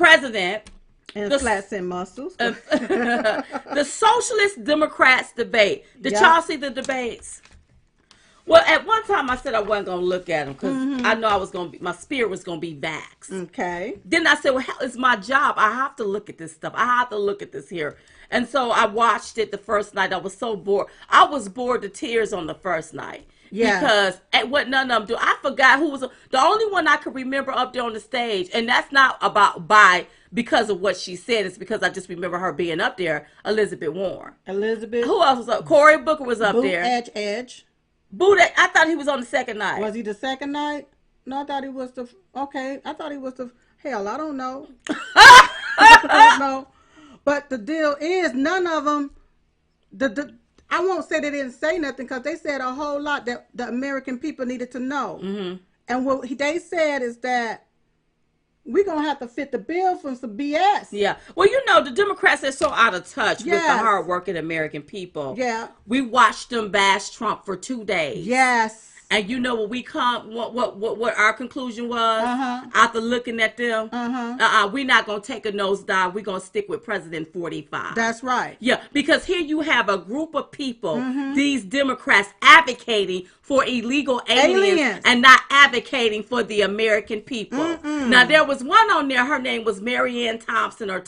president. And flats and muscles. The Socialist Democrats debate. Did y'all see the debates? Well, at one time I said I wasn't going to look at them because I know I was going to be, my spirit was going to be vaxxed. Okay. Then I said, well, hell, it's my job. I have to look at this stuff. I have to look at this here. And so I watched it the first night. I was so bored. I was bored to tears on the first night. Yeah. Because at what none of them do. I forgot who was the only one I could remember up there on the stage. And that's not because of what she said. It's because I just remember her being up there. Elizabeth Warren. Elizabeth. Who else was up? Cory Booker was up there. Edge. I thought he was on the second night. Was he the second night? No, I thought he was I thought he was hell, I don't know. I don't know. But the deal is, none of them, I won't say they didn't say nothing because they said a whole lot that the American people needed to know. Mm-hmm. And what they said is that we're going to have to fit the bill from some BS. Yeah. Well, the Democrats are so out of touch with the hardworking American people. Yeah. We watched them bash Trump for 2 days. Yes. And what our conclusion was after looking at them? We're not going to take a nosedive. We're going to stick with President 45. That's right. Yeah, because here you have a group of people, these Democrats advocating for illegal aliens and not advocating for the American people. Now, there was one on there. Her name was Marianne Thompson or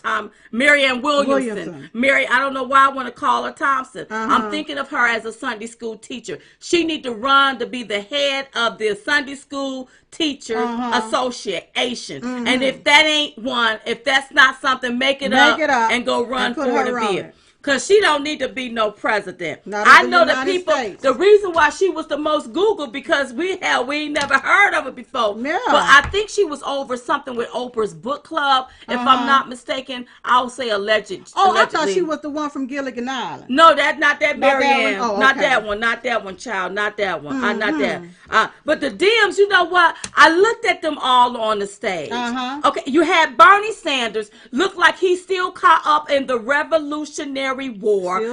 Marianne Williamson. I don't know why I want to call her Thompson. I'm thinking of her as a Sunday school teacher. She need to run to be the head of the Sunday school teacher association. And if that ain't one, if that's not something, make it up and go run for the bill. Because she don't need to be no president. I know the people, the reason why she was the most Googled, because we ain't never heard of her before. Yeah. But I think she was over something with Oprah's book club. If I'm not mistaken, I'll say allegedly. I thought she was the one from Gilligan Island. No, not that Marianne. Not that one, child. Not that one. Not that. But the Dems, you know what? I looked at them all on the stage. Okay, you had Bernie Sanders, looked like he's still caught up in the Revolutionary War. He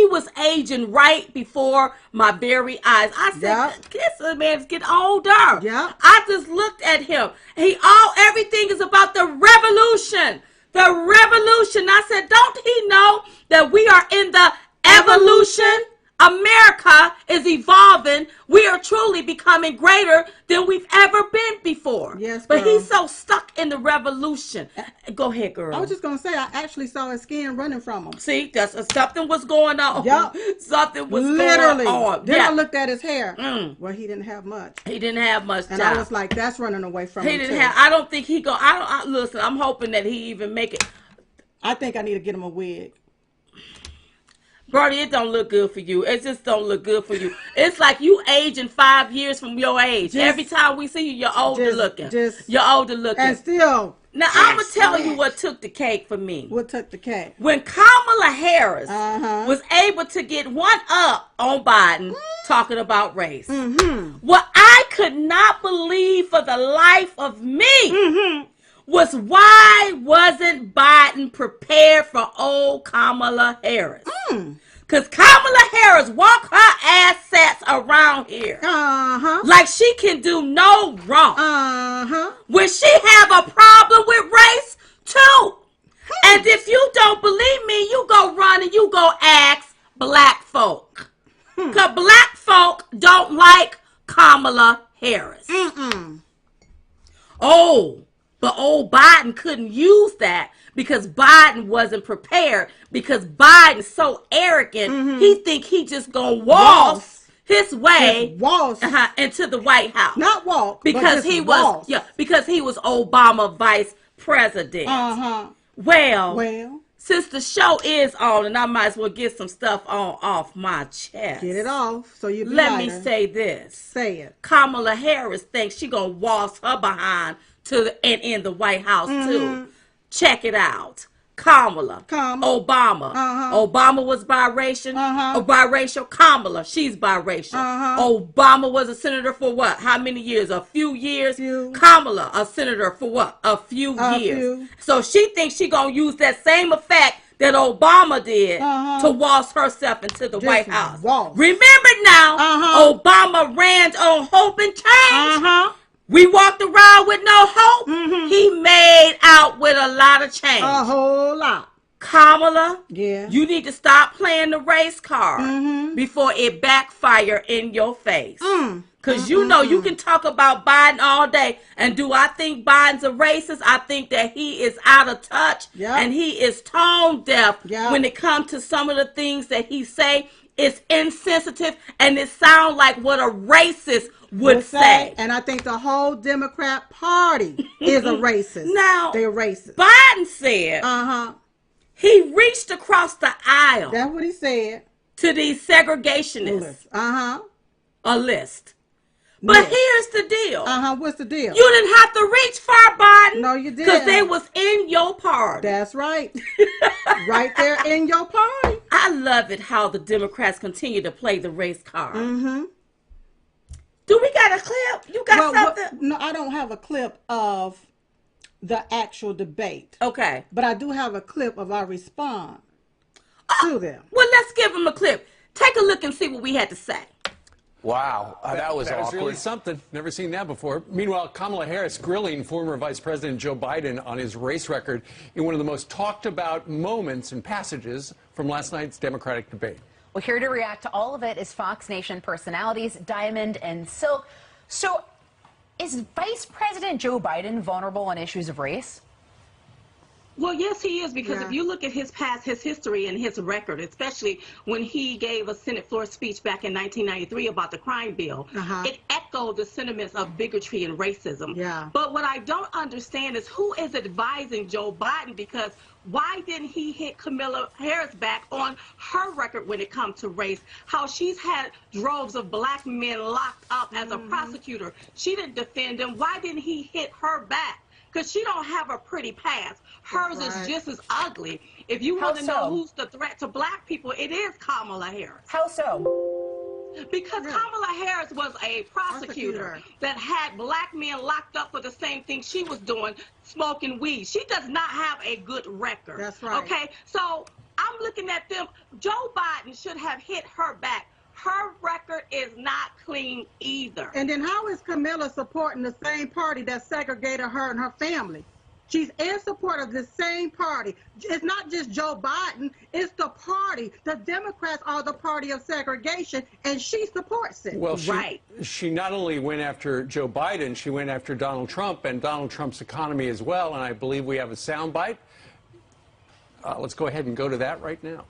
was aging right before my very eyes. I said, this man's getting older. Yeah. I just looked at him. Everything is about the revolution. The revolution. I said, don't he know that we are in the evolution? America is evolving. We are truly becoming greater than we've ever been before. Yes, but he's so stuck in the revolution. Go ahead, girl. I was just going to say, I actually saw his skin running from him. See, something was going on. Yep. Something was going on. Then I looked at his hair. Well, he didn't have much. He didn't have much. And I was like, that's running away from him. He didn't have. I don't think he go. Listen, I'm hoping that he even make it. I think I need to get him a wig. Bernie, it don't look good for you. It just don't look good for you. It's like you aging 5 years from your age. Every time we see you, you're older looking. You're older looking. And still. Now, I'm going to tell you what took the cake for me. What took the cake? When Kamala Harris was able to get one up on Biden talking about race. What I could not believe for the life of me was why wasn't Biden prepared for old Kamala Harris? Because Kamala Harris walk her assets around here like she can do no wrong. When she have a problem with race, too. And if you don't believe me, you go run and you go ask black folk. Because black folk don't like Kamala Harris. But old Biden couldn't use that because Biden wasn't prepared, because Biden's so arrogant, he think he just gonna waltz his way into the White House. Not walk, because he was because he was Obama vice president. Well, since the show is on, and I might as well get some stuff off my chest. Get it off so you be Let me say this. Say it. Kamala Harris thinks she gonna waltz her behind in the White House too. Check it out. Kamala. Obama. Obama was biracial. Biracial. Kamala, she's biracial. Obama was a senator for what? How many years? A few years. Kamala, a senator for what? A few years. So she thinks she gonna use that same effect that Obama did to waltz herself into the White House. Remember now, Obama ran on hope and change. We walked around with no hope. He made out with a lot of change. A whole lot. Kamala, yeah, you need to stop playing the race card before it backfire in your face. Because you know you can talk about Biden all day. And do I think Biden's a racist? I think that he is out of touch and he is tone deaf when it comes to some of the things that he say. It's insensitive and it sounds like what a racist would say. And I think the whole Democrat Party is a racist. Now, they're racist. Biden said he reached across the aisle. That's what he said. To these segregationists. A list. But here's the deal. What's the deal? You didn't have to reach far, Biden. No, you didn't. Because they was in your party. That's right. Right there in your party. I love it how the Democrats continue to play the race card. Do we got a clip? You got something? No, I don't have a clip of the actual debate. Okay. But I do have a clip of our response to them. Well, let's give them a clip. Take a look and see what we had to say. Wow, that was awkward. That was really something. Never seen that before. Meanwhile, Kamala Harris grilling former Vice President Joe Biden on his race record in one of the most talked about moments and passages from last night's Democratic debate. Well, here to react to all of it is Fox Nation personalities Diamond and Silk. So, is Vice President Joe Biden vulnerable on issues of race? Well, yes, he is, because if you look at his past, his history and his record, especially when he gave a Senate floor speech back in 1993 about the crime bill, it echoed the sentiments of bigotry and racism. But what I don't understand is who is advising Joe Biden, because why didn't he hit Kamala Harris back on her record when it comes to race? How she's had droves of black men locked up as a prosecutor. She didn't defend them. Why didn't he hit her back? Because she don't have a pretty past. Hers is just as ugly. If you want to know who's the threat to black people, it is Kamala Harris. How so? Because Kamala Harris was a prosecutor that had black men locked up for the same thing she was doing, smoking weed. She does not have a good record. That's right. Okay, so I'm looking at them. Joe Biden should have hit her back. Her record is not clean either. And then how is Kamala supporting the same party that segregated her and her family? She's in support of the same party. It's not just Joe Biden, it's the party. The Democrats are the party of segregation, and she supports it. Well, she not only went after Joe Biden, she went after Donald Trump and Donald Trump's economy as well, and I believe we have a soundbite. Let's go ahead and go to that right now.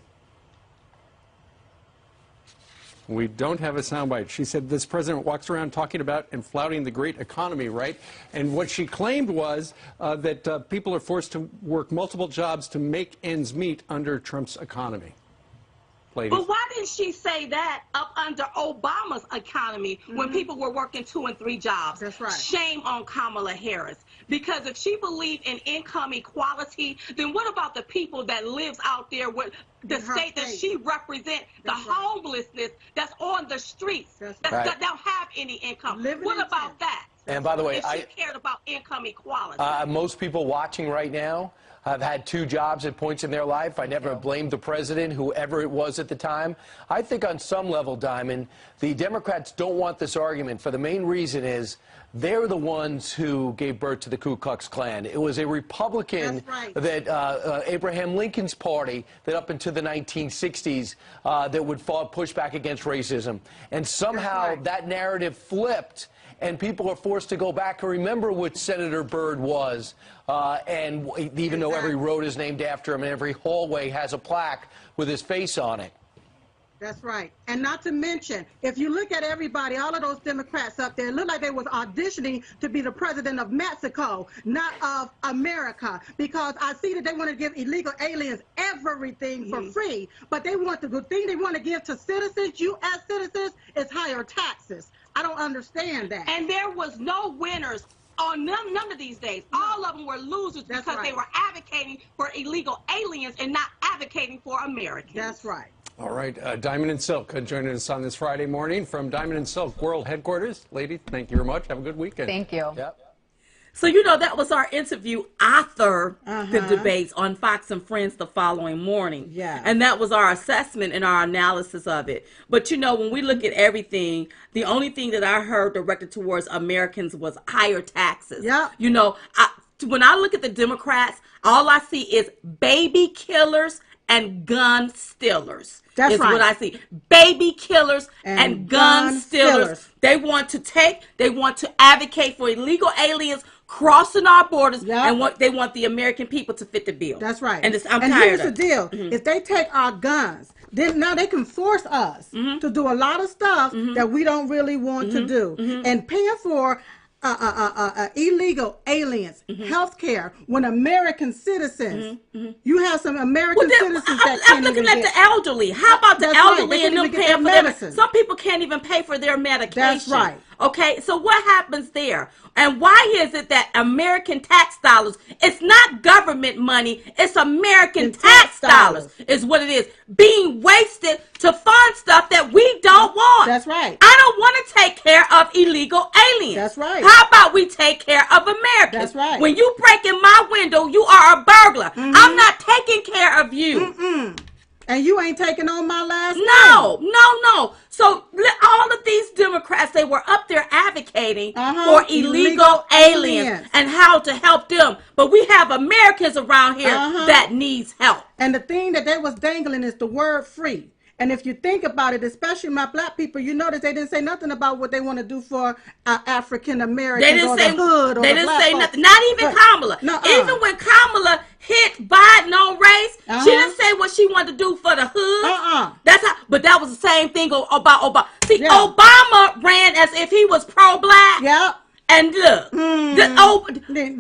We don't have a soundbite. She said this president walks around talking about and flouting the great economy, right? And what she claimed was that people are forced to work multiple jobs to make ends meet under Trump's economy. Ladies. But why didn't she say that up under Obama's economy when people were working 2 and 3 jobs? That's right. Shame on Kamala Harris. Because if she believed in income equality, then what about the people that lives out there with the state that she represents, the homelessness that's on the streets, that don't have any income? What about that? And by the way, if she cared about income equality. Most people watching right now have had 2 jobs at points in their life. I never blamed the president, whoever it was at the time. I think on some level, Diamond, the Democrats don't want this argument for the main reason is they're the ones who gave birth to the Ku Klux Klan. It was a Republican that Abraham Lincoln's party that up into the 1960s that would push back against racism. And somehow that narrative flipped. And people are forced to go back and remember what Senator Byrd was. And even though every road is named after him and every hallway has a plaque with his face on it. That's right. And not to mention, if you look at everybody, all of those Democrats up there, it looked like they was auditioning to be the president of Mexico, not of America. Because I see that they want to give illegal aliens everything for free. But they want the good thing they want to give to citizens, U.S. citizens, is higher taxes. I don't understand that. And there was no winners on none of these days. All of them were losers because they were advocating for illegal aliens and not advocating for Americans. That's right. All right, Diamond and Silk joining us on this Friday morning from Diamond and Silk World Headquarters. Ladies, thank you very much. Have a good weekend. Thank you. Yep. So, that was our interview after the debates on Fox and Friends the following morning. Yeah. And that was our assessment and our analysis of it. But, when we look at everything, the only thing that I heard directed towards Americans was higher taxes. Yeah. When I look at the Democrats, all I see is baby killers and gun stealers. That's is right. what I see. Baby killers and gun stealers. They want to advocate for illegal aliens crossing our borders, and they want the American people to fit the bill. That's right. And I'm and tired here's of the deal. If they take our guns, then now they can force us to do a lot of stuff that we don't really want to do. And paying for illegal aliens, health care, when American citizens, you have some American citizens that I'm looking at the elderly. How about the elderly and them paying for medicine? Some people can't even pay for their medication. That's right. Okay, so what happens there? And why is it that American tax dollars, it's not government money, it's American tax dollars is what it is, being wasted to fund stuff that we don't want. That's right. I don't want to take care of illegal aliens. That's right. How about we take care of Americans? That's right. When you break in my window, you are a burglar. I'm not taking care of you. And you ain't taking on my last name. No. So all of these Democrats, they were up there advocating for illegal aliens and how to help them. But we have Americans around here that needs help. And the thing that they was dangling is the word free. And if you think about it, especially my black people, you notice they didn't say nothing about what they want to do for African Americans or the hood or they the didn't black say folks. nothing. Not even Kamala. Even when Kamala hit Biden on race, she didn't say what she wanted to do for the hood. But that was the same thing about Obama. See, Obama ran as if he was pro-black. Yeah. And look,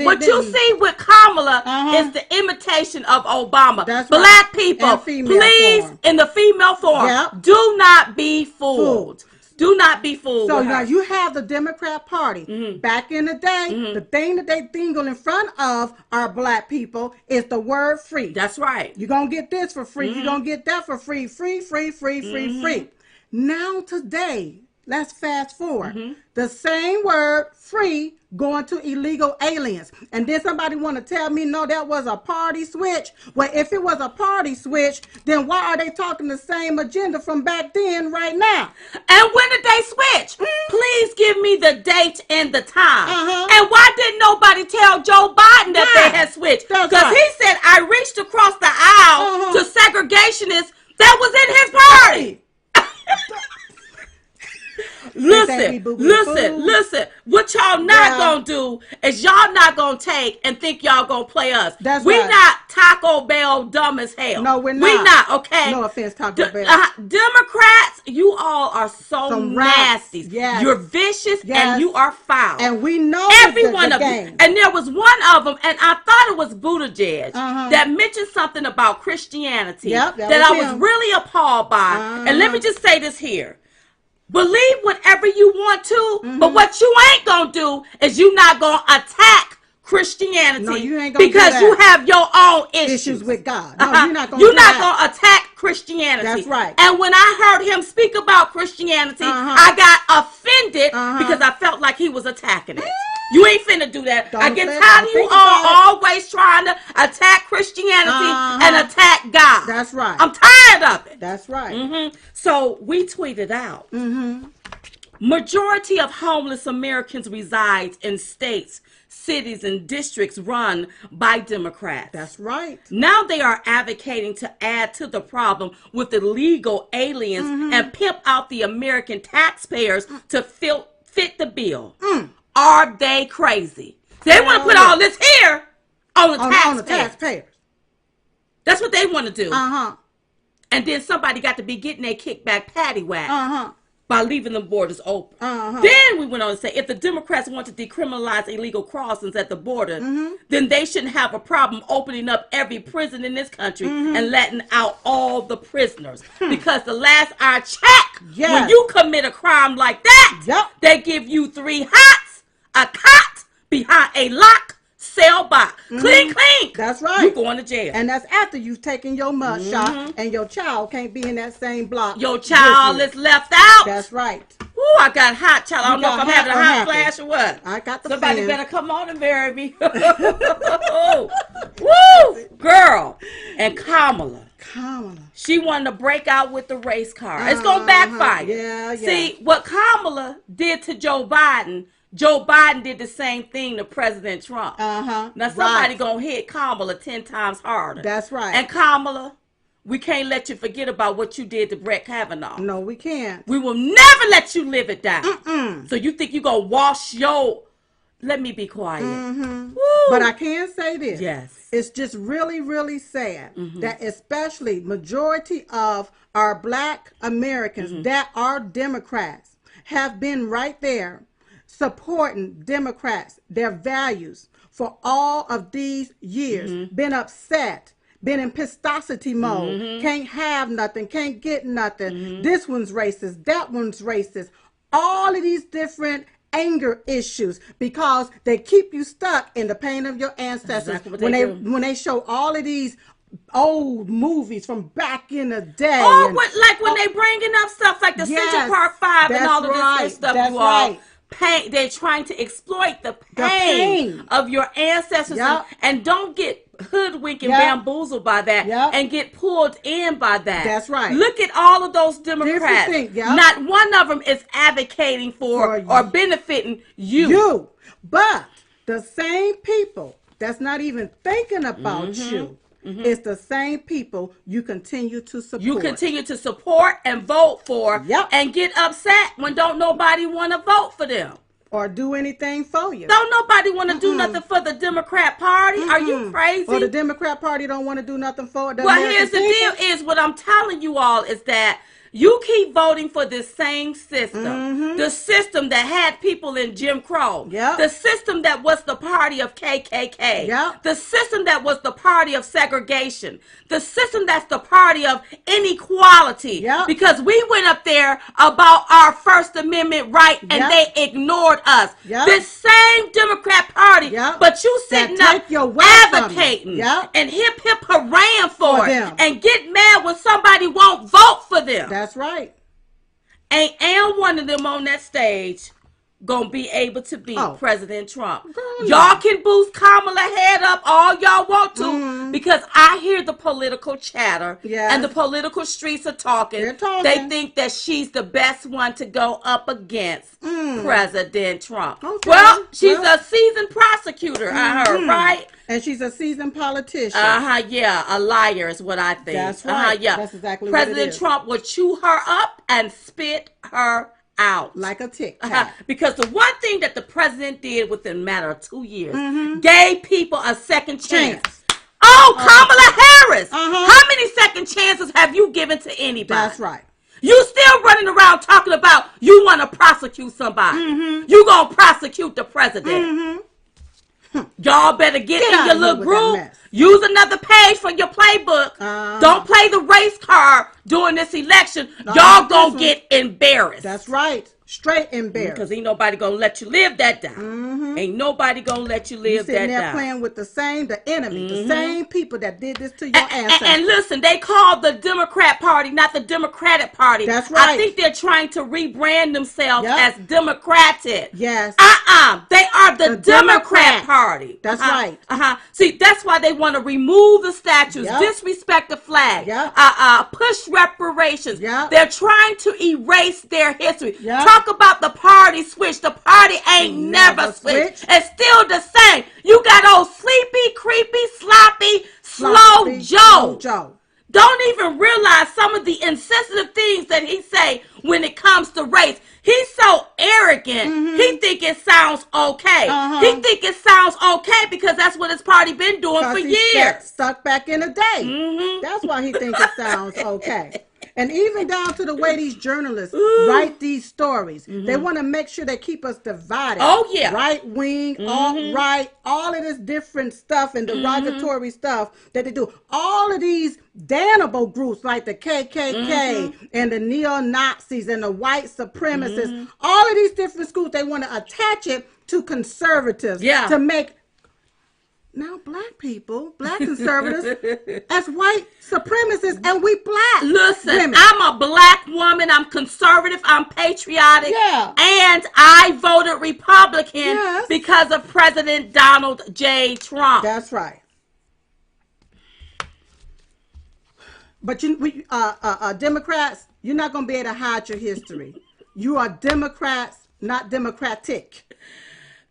what you see with Kamala is the imitation of Obama. That's Black right. people, please, in the female form, do not be fooled. Do not be fooled. So with now her. you have the Democrat Party. Back in the day, the thing that they dingle in front of our black people is the word free. That's right. You're going to get this for free. You're going to get that for free. Free. Now today, let's fast forward. The same word, free, going to illegal aliens. And then somebody want to tell me, no, that was a party switch. Well, if it was a party switch, then why are they talking the same agenda from back then right now? And when did they switch? Please give me the date and the time. And why didn't nobody tell Joe Biden that they had switched? Because he said, I reached across the aisle to segregationists that was in his party. Listen. What y'all not gonna do is y'all not gonna take and think y'all gonna play us. We not Taco Bell dumb as hell. No, we're not. We not, okay? No offense, Taco Bell. Democrats, you all are so nasty. Yes. You're vicious and you are foul. And we know every one of them. And there was one of them, and I thought it was Buttigieg that mentioned something about Christianity that I was really appalled by. And let me just say this here. Believe whatever you want to, but what you ain't gonna do is you not gonna attack Christianity. No, you ain't gonna because do that. you have your own issues with God. No, you're not gonna You're do not that. gonna attack Christianity. That's right. And when I heard him speak about Christianity, I got offended because I felt like he was attacking it. You ain't finna do that. I get tired of you all always trying to attack Christianity and attack God. That's right. I'm tired of it. That's right. So we tweeted out. Majority of homeless Americans resides in states, cities, and districts run by Democrats. That's right. Now they are advocating to add to the problem with illegal aliens and pimp out the American taxpayers to fit the bill. Are they crazy? They want to put all this here on the taxpayers. That's what they want to do. And then somebody got to be getting their kickback paddywhack by leaving the borders open. Then we went on to say, if the Democrats want to decriminalize illegal crossings at the border, then they shouldn't have a problem opening up every prison in this country and letting out all the prisoners. Because the last I checked, when you commit a crime like that, they give you 3 hots, a cot behind a lock cell box. Clean. That's right. You going to jail. And that's after you've taken your mud shot and your child can't be in that same block. Your child is left out. That's right. Ooh, I got hot, child. I don't know if I'm having a hot flash or what. I got the Somebody fan. better come on and marry me. Woo, girl. And Kamala. She wanted to break out with the race car. It's going to backfire. Yeah. See, what Kamala did to Joe Biden did the same thing to President Trump. Now, somebody going to hit Kamala 10 times harder. That's right. And Kamala, we can't let you forget about what you did to Brett Kavanaugh. No, we can't. We will never let you live it down. So you think you going to wash your... Let me be quiet. But I can say this. Yes. It's just really, really sad that especially majority of our black Americans that are Democrats have been right there supporting Democrats, their values for all of these years, been upset, been in pistosity mode, can't have nothing, can't get nothing. This one's racist, that one's racist. All of these different anger issues because they keep you stuck in the pain of your ancestors. Exactly when they show all of these old movies from back in the day. Oh, when they bringing up stuff like the Central Park 5 and all of this stuff, that's you all. right. They're trying to exploit the pain of your ancestors and don't get hoodwinked and bamboozled by that and get pulled in by that. That's right. Look at all of those Democrats. Not one of them is advocating for or benefiting you. But the same people that's not even thinking about you. It's the same people you continue to support. You continue to support and vote for and get upset when don't nobody want to vote for them. Or do anything for you. Don't nobody want to do nothing for the Democrat Party. Are you crazy? Or the Democrat Party don't want to do nothing for it. Well, here's the deal is what I'm telling you all is that you keep voting for this same system. The system that had people in Jim Crow. The system that was the party of KKK. The system that was the party of segregation. The system that's the party of inequality. Because we went up there about our First Amendment right and they ignored us. This same Democrat Party, but you sitting up advocating and hip hooray for it and get mad when somebody won't vote for them. That's right. Ain't one of them on that stage gonna be able to beat President Trump. Y'all can boost Kamala head up all y'all want to because I hear the political chatter and the political streets are talking. They think that she's the best one to go up against President Trump. Well, she's a seasoned prosecutor, I heard, right? And she's a seasoned politician. A liar is what I think. That's right. That's exactly President what it is. Trump would chew her up and spit her out. Like a Tic Tac. Because the one thing that the president did within a matter of 2 years gave people a second chance. Oh, Kamala Harris. How many second chances have you given to anybody? That's right. You still running around talking about you want to prosecute somebody. You gonna prosecute the president. Y'all better get in your little group. Use another page from your playbook. Don't play the race card during this election. Y'all gonna get embarrassed. That's right. Straight embarrassed. Because ain't nobody gonna let you live that down. Ain't nobody gonna let you live that down. Sitting there playing with the enemy, the same people that did this to your ancestors. And listen, they called the Democrat Party not the Democratic Party. That's right. I think they're trying to rebrand themselves as Democratic. Yes. They are the Democrat Party. That's right. See, that's why they want to remove the statues, disrespect the flag, push reparations. They're trying to erase their history. Talk about the party switch. The party ain't never switched. It's still the same. You got old sleepy, creepy, sloppy, slow Joe. Don't even realize some of the insensitive things that he say when it comes to race. He's so arrogant. He think it sounds okay. He think it sounds okay because that's what his party been doing for years. Stuck back in the day. That's why he thinks it sounds okay. And even down to the way these journalists write these stories. They want to make sure they keep us divided. Oh, yeah. Right wing, alt-right, all of this different stuff and derogatory stuff that they do. All of these damnable groups like the KKK and the neo-Nazis and the white supremacists, all of these different schools, they want to attach it to conservatives to make now black people, black conservatives, as white supremacists, and we black. Listen, women. I'm a black woman. I'm conservative. I'm patriotic. Yeah. And I voted Republican Yes. because of President Donald J. Trump. That's right. But Democrats, you're not going to be able to hide your history. You are Democrats, not democratic.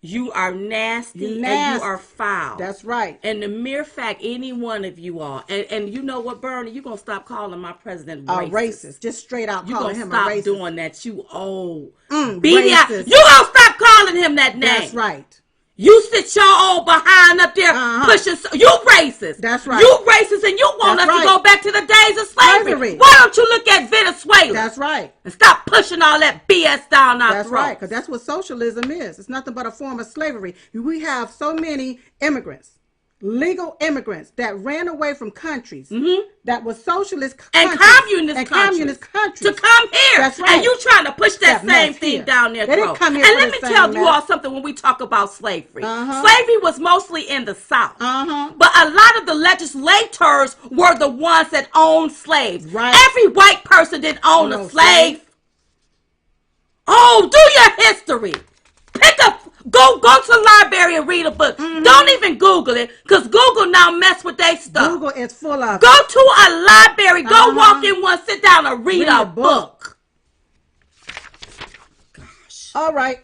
You are nasty, You're and nasty. you are foul. That's right. And the mere fact any one of you are, and you know what, Bernie, you're going to stop calling my president racist. Racist. Just straight out You're calling going to him stop a racist. doing that. You old. Racist. You going to stop calling him that name. That's right. You sit your old behind up there pushing. You racist. That's right. You racist, and you want That's us right. to go back to the days of slavery. Slavery. Why don't you look at Venezuela? That's right. And stop pushing all that BS down our That's throats. right, because that's what socialism is. It's nothing but a form of slavery. We have so many immigrants, legal immigrants, that ran away from countries that were socialist And countries. communist countries. To come here. That's right. And you trying to push that same mess thing here. down their They didn't throat. come here And for let the me same tell you mess. all something when we talk about slavery. Slavery was mostly in the South. But a lot of the legislators were the ones that owned slaves. Right. Every white person didn't own a No slave. Oh, do your history. Go to the library and read a book. Don't even Google it, because Google now mess with their stuff. Google is full of Go to a library. Go walk in one, sit down and read a book. All right.